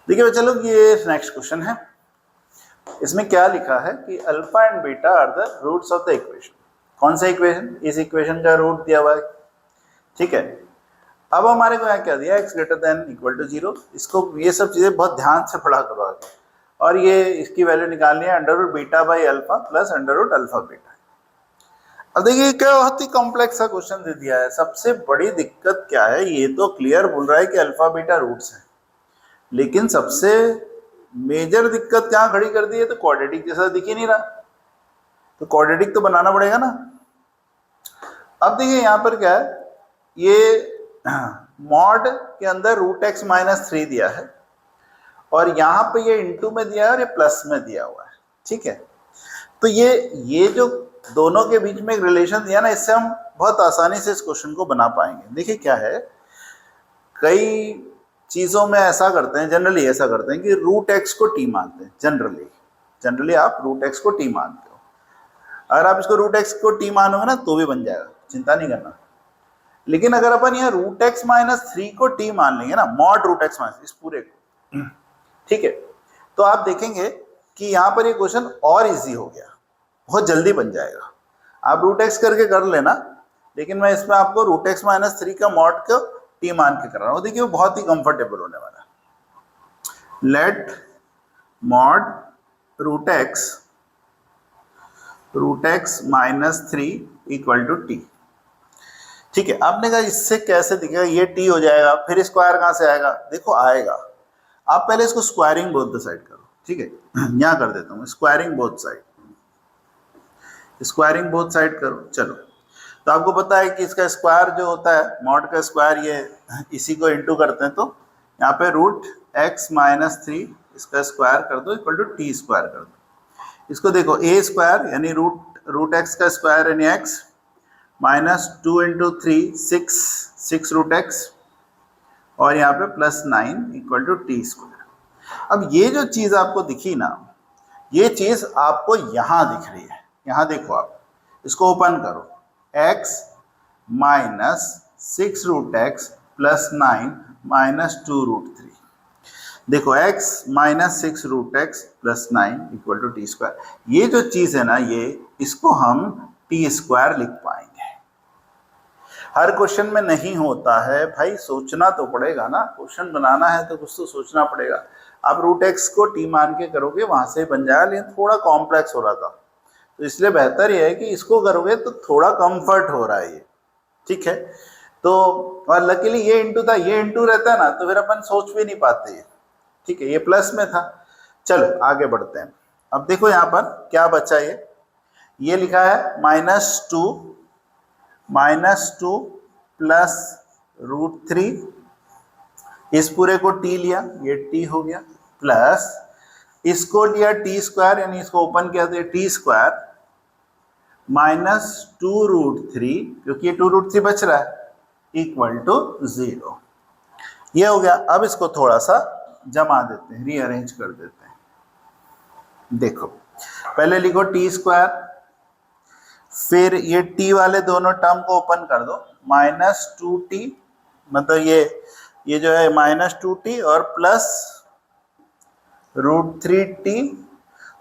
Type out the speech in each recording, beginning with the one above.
देखिए चलो ये नेक्स्ट क्वेश्चन है। इसमें क्या लिखा है कि alpha and beta are the roots of the equation. कौन सा इक्वेशन? इस इक्वेशन का रूट दिया हुआ है, ठीक है। अब हमारे को यहाँ क्या दिया, x greater than equal to 0। इसको ये सब चीजें बहुत ध्यान से पढ़ा करो आगे। और ये इसकी वैल्यू निकालनी है under root beta by alpha plus under root alpha beta. अब देखिए क्या बहुत ही कॉम्प्लेक्स सा क्वेश्चन दे दिया है। सबसे बड़ी दिक्कत क्या है, ये तो क्लियर बोल रहा है कि अल्फा बीटा रूट्स है, लेकिन सबसे मेजर दिक्कत क्या खड़ी कर दी है, तो क्वाड्रेटिक जैसा दिख ही नहीं रहा, तो क्वाड्रेटिक तो बनाना पड़ेगा ना। अब देखिए यहाँ पर क्या है, ये मॉड के अंदर रूट एक्स माइनस 3 दिया है और यहाँ पे ये इनटू में दिया है और ये प्लस में दिया हुआ है, ठीक है। तो ये जो दोनों के बीच में एक रिलेशन दिया ना, इससे हम बहुत आसानी से इस क्वेश्चन को बना पाएंगे। देखिए क्या है, कई चीज़ों में ऐसा करते हैं, जनरली ऐसा करते हैं कि रूट एक्स को टी मानते हैं। जनरली आप रूट एक्स को टी मानते हो। अगर आप इसको रूट एक्स को टी मानोगे ना तो भी बन जाएगा, चिंता नहीं करना। लेकिन अगर अपन यहाँ रूट एक्स माइनस 3 को टी मान लेंगे ना, मॉड रूट एक्स माइनस इस पूरे को, ठीक है, तो आप देखेंगे कि यहाँ पर ये क्वेश्चन और इजी हो गया, बहुत जल्दी बन जाएगा। आप रूट एक्स करके कर लेना, लेकिन मैं इसमें आपको रूट एक्स माइनस 3 का मॉड को टी मान के कर रहा हूँ। देखिए वो बहुत ही कंफर्टेबल होने वाला है। Let mod root x minus 3 equal to t, ठीक है। आपने कहा इससे कैसे दिखेगा, ये टी हो जाएगा, फिर स्क्वायर कहाँ से आएगा? देखो आएगा, आप पहले इसको स्क्वायरिंग बोथ द साइड करो, ठीक है। यहाँ कर देता हूँ स्क्वायरिंग बोथ साइड करो। चलो, तो आपको पता है कि इसका स्क्वायर जो होता है, मॉड का स्क्वायर, ये इसी को इंटू करते हैं, तो यहाँ पे रूट एक्स माइनस 3 इसका स्क्वायर कर दो इक्वल टू टी स्क्वायर कर दो। इसको देखो ए स्क्वायर यानी रूट एक्स का स्क्वायर यानी x minus 2 into 3 6 root x और यहाँ पे plus 9 equal to t square. अब ये जो चीज़ आपको दिखी ना, ये चीज़ आपको यहाँ दिख रही है। यहाँ देखो, आप इसको ओपन करो, x minus 6 root x plus 9 minus 2 root 3। देखो x minus 6 root x plus 9 equal to t square. ये जो चीज़ है ना, ये इसको हम टी स्क्वायर लिख पाएंगे। हर क्वेश्चन में नहीं होता है भाई, सोचना तो पड़ेगा ना, क्वेश्चन बनाना है तो कुछ तो सोचना पड़ेगा। आप रूट एक्स को टी मान के करोगे वहां से बन जाएगा, लेकिन थोड़ा कॉम्प्लेक्स हो रहा था, तो इसलिए बेहतर ये है कि इसको करोगे तो थोड़ा कंफर्ट हो रहा है ये, ठीक है। तो और लकीली ये इंटू था, ये इंटू रहता है ना तो फिर अपन सोच भी नहीं पाते, ठीक है। ये प्लस में था। चलो आगे बढ़ते हैं। अब देखो यहाँ पर क्या बचा, ये लिखा है -2 प्लस रूट 3, इस पूरे को टी लिया, ये टी हो गया, प्लस इसको लिया टी स्क्वायर यानी इसको ओपन किया तो टी स्क्वायर माइनस 2 रूट 3, क्योंकि ये 2 रूट 3 बच रहा है, इक्वल टू 0। ये हो गया। अब इसको थोड़ा सा जमा देते हैं, रीअरेंज कर देते हैं। देखो पहले लिखो टी स्क्वायर, फिर ये टी वाले दोनों टर्म को ओपन कर दो, -2t, मतलब ये जो है -2t और प्लस रूट 3t,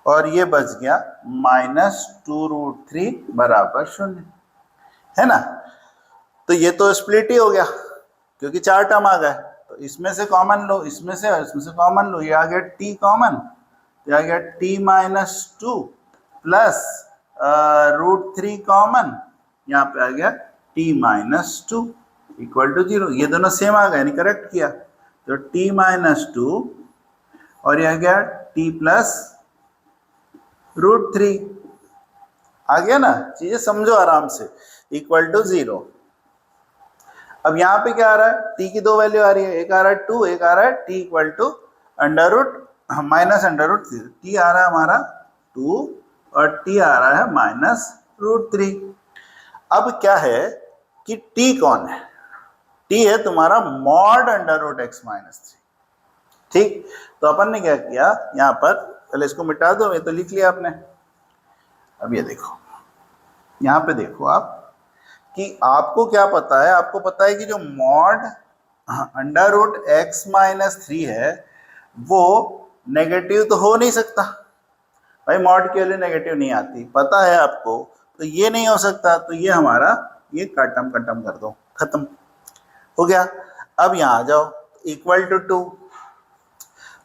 और ये बच गया -2 रूट 3 बराबर 0, है ना। तो ये तो स्प्लिट ही हो गया क्योंकि 4 टर्म आ गए, तो इसमें से कॉमन लो, इसमें से कॉमन लो, ये आ गया t कॉमन, तो आ गया t -2 प्लस रूट 3 कॉमन, यहाँ पे आ गया t -2 इक्वल टू 0। ये दोनों सेम आ गए, यानी करेक्ट किया, तो t -2 और यह गया t प्लस रूट 3 आ गया ना। चीजें समझो आराम से, इक्वल टू 0। अब यहाँ पे क्या आ रहा है, t की 2 वैल्यू आ रही है, एक आ रहा है 2, एक आ रहा है t equal to under root minus under root 3। t आ रहा है हमारा 2 और t आ रहा है -√3। अब क्या है कि t कौन है, t है तुम्हारा mod under root x minus 3, ठीक। तो अपन ने क्या किया, यहाँ पर पहले इसको मिटा दो, ये तो लिख लिया आपने। अब ये देखो, यहाँ पे देखो आप कि आपको क्या पता है, आपको पता है कि जो mod under root x minus 3 है वो नेगेटिव तो हो नहीं सकता भाई, मॉड की वैल्यू नेगेटिव नहीं आती, पता है आपको, तो ये नहीं हो सकता, तो ये हमारा ये खत्म कर दो, खत्म हो गया। अब यहाँ आ जाओ, इक्वल टू 2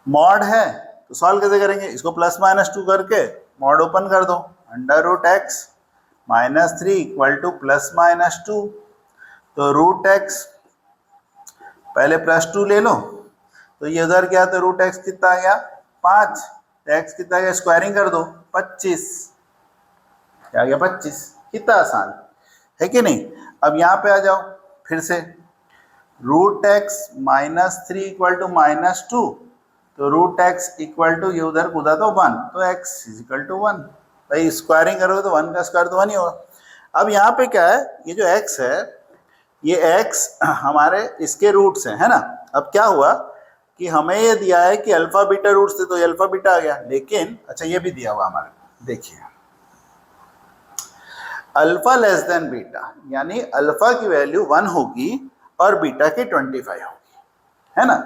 मॉड है तो सॉल्व कैसे करेंगे, इसको प्लस माइनस 2 करके मॉड ओपन कर दो, under root x minus 3 equal to plus minus 2, तो रूट एक्स पहले प्लस 2 ले लो, तो ये उधर क्या, तो रूट एक्स कितना आ गया 5, एक्स कितना आ गया, स्क्वायरिंग कर दो 25, क्या आ गया 25, कितना आसान है कि नहीं। अब यहाँ पे आ जाओ फिर से, root x minus 3 equal to minus 2, तो रूट एक्स इक्वल टू ये उधर कूदा तो 1, तो एक्स इज इक्वल टू 1, भाई स्क्वायरिंग करोगे तो 1 का स्क्वायर तो 1 ही होगा। अब यहाँ पे क्या है, ये जो x है, ये x हमारे इसके रूट्स हैं, है ना। अब क्या हुआ कि हमें ये दिया है कि अल्फा बीटा रूट्स थे, तो ये अल्फा बीटा आ गया, लेकिन अच्छा ये भी दिया हुआ हमारे, देखिए अल्फा लेस देन बीटा, यानी अल्फा की वैल्यू 1 होगी और बीटा की 25 होगी, है ना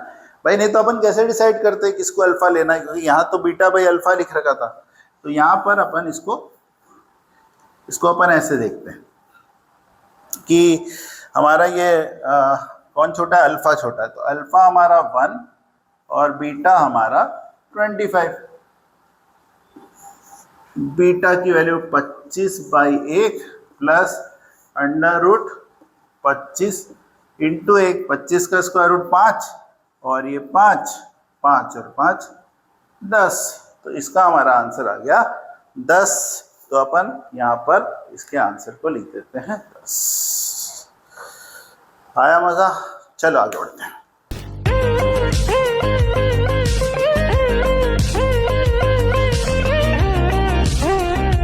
भाई। नहीं तो अपन कैसे डिसाइड करते हैं किसको अल्फा लेना है, क्योंकि यहाँ तो बीटा भाई अल्फा लिख रखा था, तो यहाँ पर अपन इसको अपन ऐसे देखते हैं कि हमारा ये कौन छोटा है, अल्फा छोटा है, तो अल्फा हमारा 1 और बीटा हमारा 25, बीटा की value 25/1 plus under root 25 into 1, 25 का स्क्वायर रूट 5 और ये 5, 5 और 5 10, तो इसका हमारा आंसर आ गया 10। तो अपन यहाँ पर इसके आंसर को लिख देते हैं 10। आया मज़ा, चलो आगे बढ़ते हैं।